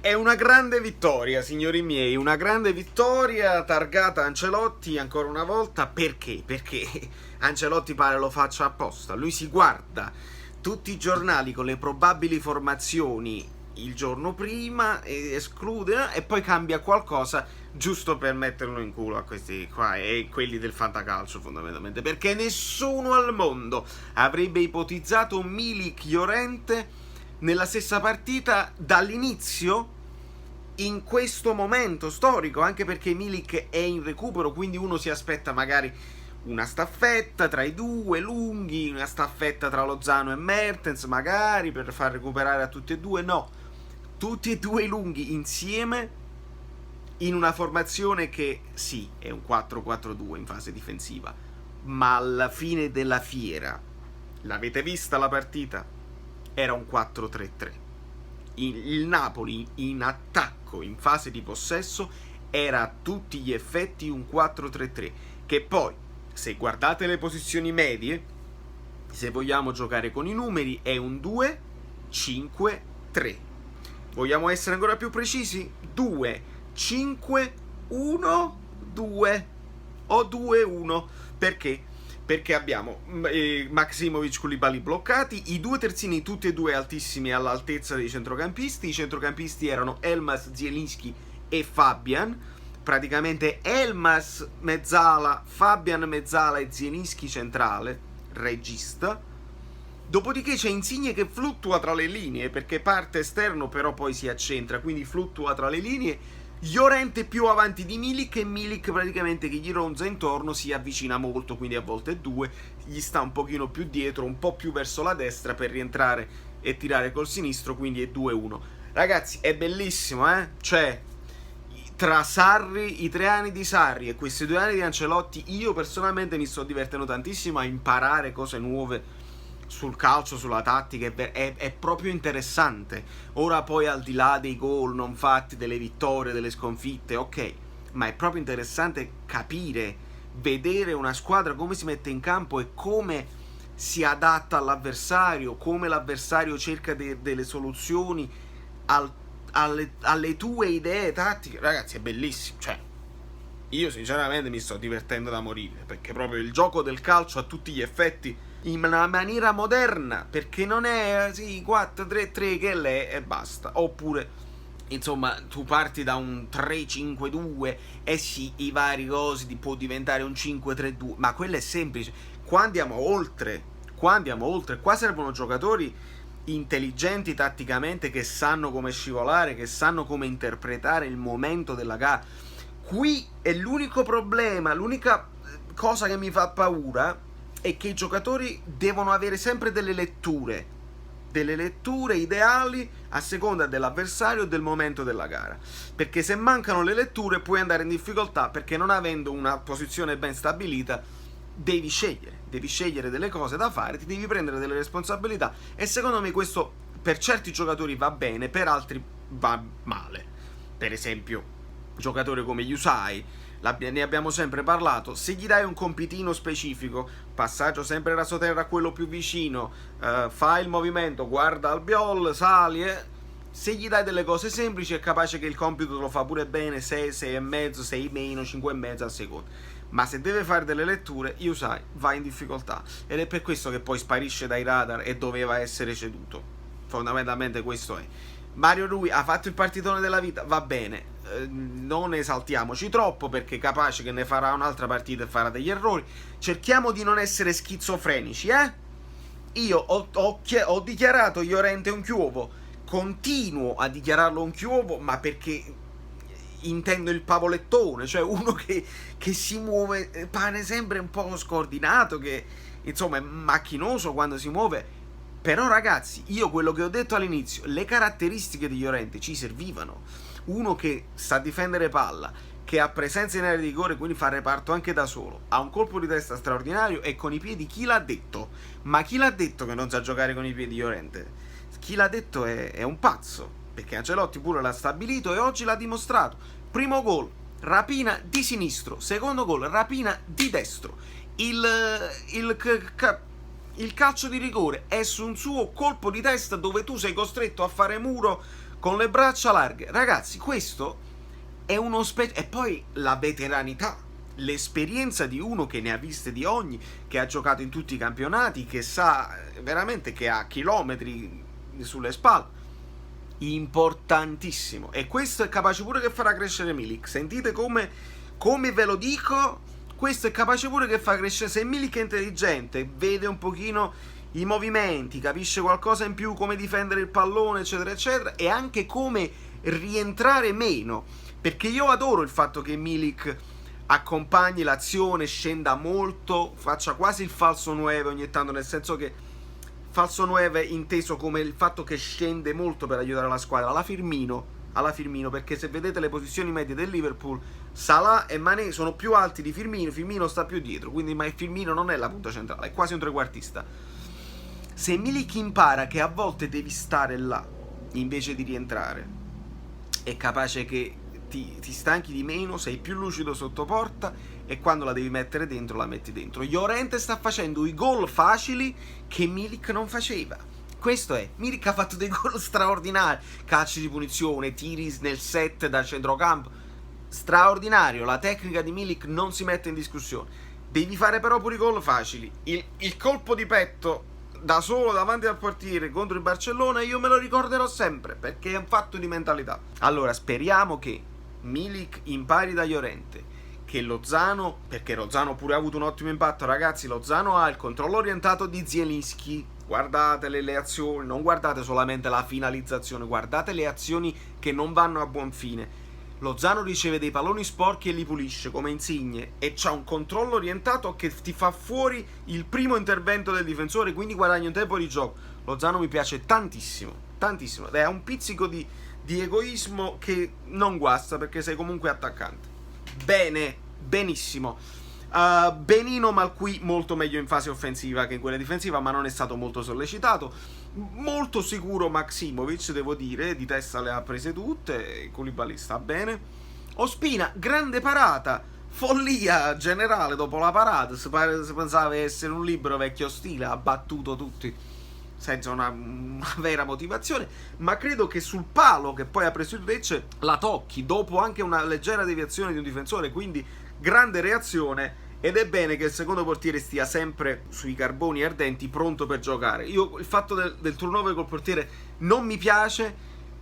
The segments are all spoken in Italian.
È una grande vittoria, signori miei, una grande vittoria targata Ancelotti ancora una volta. Perché? Perché Ancelotti pare lo faccia apposta. Lui si guarda tutti i giornali con le probabili formazioni il giorno prima, esclude e poi cambia qualcosa giusto per metterlo in culo a questi qua e quelli del fantacalcio, fondamentalmente, perché nessuno al mondo avrebbe ipotizzato Milik Llorente nella stessa partita dall'inizio in questo momento storico, anche perché Milik è in recupero, quindi uno si aspetta magari una staffetta tra i due lunghi, una staffetta tra Lozano e Mertens magari per far recuperare a tutti e due. No, tutti e due i lunghi insieme in una formazione che sì, è un 4-4-2 in fase difensiva, ma alla fine della fiera, l'avete vista la partita? Era un 4-3-3. Il Napoli in attacco, in fase di possesso, era a tutti gli effetti un 4-3-3, che poi, se guardate le posizioni medie, se vogliamo giocare con i numeri, è un 2-5-3. Vogliamo essere ancora più precisi? 2-5-1-2 o 2-1. Perché? Perché abbiamo Maksimovic, Koulibaly bloccati, i due terzini tutti e due altissimi all'altezza dei centrocampisti. I centrocampisti erano Elmas, Zielinski e Fabian, praticamente Elmas mezzala, Fabian mezzala e Zielinski centrale, regista. Dopodiché c'è Insigne che fluttua tra le linee, perché parte esterno però poi si accentra, quindi fluttua tra le linee. Llorente più avanti di Milik, e Milik praticamente che gli ronza intorno, si avvicina molto, quindi a volte è 2, gli sta un pochino più dietro, un po' più verso la destra per rientrare e tirare col sinistro, quindi è 2-1. Ragazzi, è bellissimo, cioè, tra Sarri, i 3 anni di Sarri e questi 2 anni di Ancelotti, io personalmente mi sto divertendo tantissimo a imparare cose nuove sul calcio, sulla tattica. È proprio interessante. Ora poi, al di là dei gol non fatti, delle vittorie, delle sconfitte, ok, ma è proprio interessante capire, vedere una squadra come si mette in campo e come si adatta all'avversario, come l'avversario cerca delle soluzioni alle tue idee tattiche. Ragazzi, è bellissimo. Cioè, io sinceramente mi sto divertendo da morire, perché proprio il gioco del calcio a tutti gli effetti in una maniera moderna, perché non è sì 4-3-3 che l'è e basta. Oppure, insomma, tu parti da un 3-5-2 e sì, i vari cosi può diventare un 5-3-2, ma quello è semplice. Qua andiamo oltre, qua servono giocatori intelligenti tatticamente, che sanno come scivolare, che sanno come interpretare il momento della gara. Qui è l'unico problema, l'unica cosa che mi fa paura è che i giocatori devono avere sempre delle letture ideali a seconda dell'avversario e del momento della gara, perché se mancano le letture puoi andare in difficoltà, perché non avendo una posizione ben stabilita devi scegliere delle cose da fare, ti devi prendere delle responsabilità, e secondo me questo per certi giocatori va bene, per altri va male. Per esempio, giocatori come Yusai, ne abbiamo sempre parlato, se gli dai un compitino specifico, passaggio sempre rasoterra a quello più vicino, fai il movimento, guarda al biol, sali, se gli dai delle cose semplici è capace che il compito lo fa pure bene, 6, 6,5, 6 meno, 5,5 al secondo. Ma se deve fare delle letture, Yusai va in difficoltà, ed è per questo che poi sparisce dai radar e doveva essere ceduto. Fondamentalmente questo è. Mario Rui ha fatto il partitone della vita, va bene, non esaltiamoci troppo, perché capace che ne farà un'altra partita e farà degli errori. Cerchiamo di non essere schizofrenici, Io ho dichiarato Llorente un chiovo, continuo a dichiararlo un chiovo, ma perché intendo il pavolettone, cioè uno che si muove, pare sempre un po' scordinato, che insomma è macchinoso quando si muove. Però ragazzi, io quello che ho detto all'inizio, le caratteristiche di Llorente ci servivano. Uno che sa difendere palla, che ha presenza in area di rigore, quindi fa reparto anche da solo, ha un colpo di testa straordinario, e con i piedi chi l'ha detto? Ma chi l'ha detto che non sa giocare con i piedi Llorente? Chi l'ha detto è un pazzo, perché Ancelotti pure l'ha stabilito e oggi l'ha dimostrato. Primo gol, rapina di sinistro, secondo gol, rapina di destro. Il calcio di rigore è su un suo colpo di testa, dove tu sei costretto a fare muro con le braccia larghe. Ragazzi, questo è uno e poi la veteranità, l'esperienza di uno che ne ha viste di ogni, che ha giocato in tutti i campionati, che sa veramente, che ha chilometri sulle spalle. Importantissimo. E questo è capace pure che farà crescere Milik. Sentite come ve lo dico, questo è capace pure che fa crescere. Se Milik è intelligente, vede un pochino i movimenti, capisce qualcosa in più, come difendere il pallone, eccetera eccetera, e anche come rientrare meno, perché io adoro il fatto che Milik accompagni l'azione, scenda molto, faccia quasi il falso 9 ogni tanto, nel senso che falso 9 inteso come il fatto che scende molto per aiutare la squadra, alla Firmino, perché se vedete le posizioni medie del Liverpool, Salah e Mané sono più alti di Firmino sta più dietro, quindi ma Firmino non è la punta centrale, è quasi un trequartista. Se Milik impara che a volte devi stare là invece di rientrare, è capace che ti stanchi di meno, sei più lucido sotto porta, e quando la devi mettere dentro la metti dentro. Llorente sta facendo i gol facili che Milik non faceva. Questo è, Milik ha fatto dei gol straordinari, calci di punizione, tiri nel set da centrocampo, straordinario. La tecnica di Milik non si mette in discussione, devi fare però pure i gol facili. Il colpo di petto da solo davanti al portiere contro il Barcellona io me lo ricorderò sempre, perché è un fatto di mentalità. Allora speriamo che Milik impari da Llorente, che Lozano, perché Lozano pure ha avuto un ottimo impatto, ragazzi. Lozano ha il controllo orientato di Zielinski, guardate le azioni, non guardate solamente la finalizzazione, guardate le azioni che non vanno a buon fine. Lozano riceve dei palloni sporchi e li pulisce come Insigne, e c'ha un controllo orientato che ti fa fuori il primo intervento del difensore, quindi guadagna un tempo di gioco. Lozano mi piace tantissimo, tantissimo, ed è un pizzico di egoismo che non guasta, perché sei comunque attaccante. Bene, benissimo. Benino Malqui molto meglio in fase offensiva che in quella difensiva, ma non è stato molto sollecitato. Molto sicuro Maksimovic, devo dire, di testa le ha prese tutte. Koulibaly sta bene. Ospina, grande parata, follia generale dopo la parata, si pensava essere un libro vecchio stile, ha battuto tutti senza una vera motivazione, ma credo che sul palo che poi ha preso il Lecce la tocchi dopo anche una leggera deviazione di un difensore, quindi grande reazione. Ed è bene che il secondo portiere stia sempre sui carboni ardenti, pronto per giocare. Io il fatto del turnover col portiere non mi piace,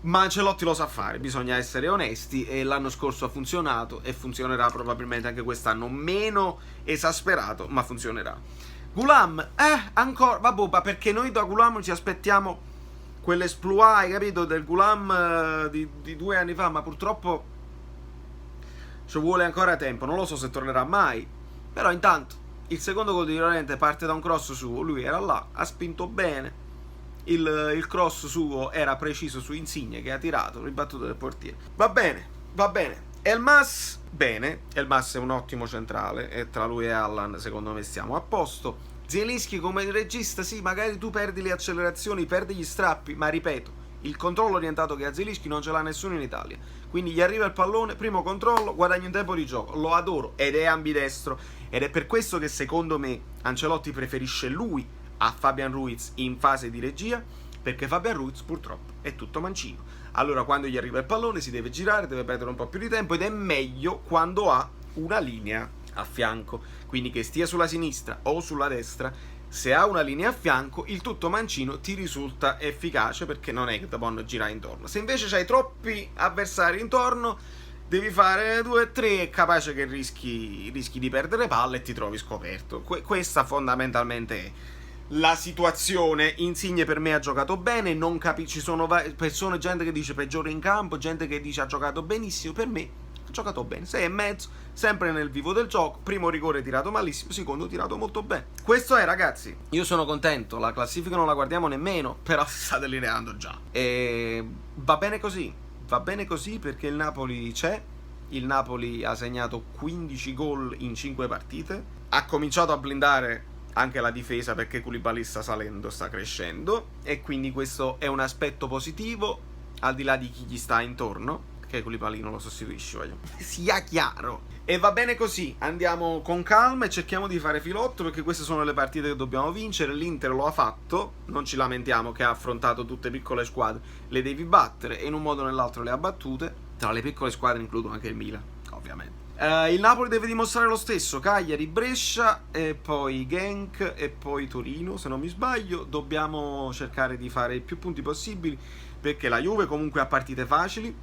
ma Ancelotti lo sa fare, bisogna essere onesti, e l'anno scorso ha funzionato e funzionerà probabilmente anche quest'anno, meno esasperato, ma funzionerà. Ghoulam, ancora, vabbè, perché noi da Ghoulam ci aspettiamo quell'esploit, hai capito, del Ghoulam di 2 anni fa, ma purtroppo ci vuole ancora tempo, non lo so se tornerà mai. Però intanto il secondo gol di Llorente parte da un cross suo, lui era là, ha spinto bene, il cross suo era preciso su Insigne che ha tirato, ribattuto del portiere. Va bene, va bene. Elmas, bene, Elmas è un ottimo centrale, e tra lui e Allan secondo me stiamo a posto. Zielinski come regista, sì, magari tu perdi le accelerazioni, perdi gli strappi, ma ripeto, il controllo orientato che ha Zielinski non ce l'ha nessuno in Italia, quindi gli arriva il pallone, primo controllo, guadagna un tempo di gioco, lo adoro, ed è ambidestro, ed è per questo che secondo me Ancelotti preferisce lui a Fabian Ruiz in fase di regia, perché Fabian Ruiz purtroppo è tutto mancino. Allora quando gli arriva il pallone si deve girare, deve perdere un po' più di tempo, ed è meglio quando ha una linea a fianco, quindi che stia sulla sinistra o sulla destra. Se ha una linea a fianco, il tutto mancino ti risulta efficace, perché non è che ti possono girare intorno. Se invece c'hai troppi avversari intorno, devi fare 2-3, è capace che rischi di perdere palle e ti trovi scoperto. Questa fondamentalmente è la situazione. Insigne per me ha giocato bene, non ci sono persone, gente che dice peggiore in campo, gente che dice ha giocato benissimo. Per me ha giocato bene, 6,5, sempre nel vivo del gioco. Primo rigore tirato malissimo, secondo tirato molto bene. Questo è, ragazzi, io sono contento, la classifica non la guardiamo nemmeno, però si sta delineando già, e va bene così, perché il Napoli c'è. Il Napoli ha segnato 15 gol in 5 partite, ha cominciato a blindare anche la difesa, perché Koulibaly sta salendo, sta crescendo, e quindi questo è un aspetto positivo, al di là di chi gli sta intorno, perché Koulibaly non lo sostituisci, voglio sia chiaro. E va bene così, andiamo con calma e cerchiamo di fare filotto, perché queste sono le partite che dobbiamo vincere. L'Inter lo ha fatto, non ci lamentiamo che ha affrontato tutte piccole squadre, le devi battere e in un modo o nell'altro le ha battute. Tra le piccole squadre includo anche il Milan, ovviamente. Il Napoli deve dimostrare lo stesso, Cagliari, Brescia e poi Genk e poi Torino, se non mi sbaglio. Dobbiamo cercare di fare i più punti possibili, perché la Juve comunque ha partite facili,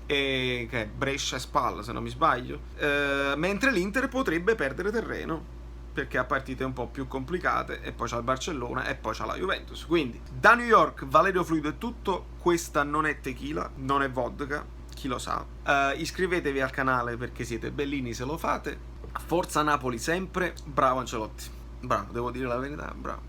e che è Brescia e Spal, se non mi sbaglio, mentre l'Inter potrebbe perdere terreno perché ha partite un po' più complicate, e poi c'ha il Barcellona e poi c'ha la Juventus. Quindi da New York, Valerio Fluido è tutto. Questa non è tequila, non è vodka, chi lo sa. Iscrivetevi al canale perché siete bellini se lo fate. Forza Napoli sempre, bravo Ancelotti, bravo, devo dire la verità, bravo.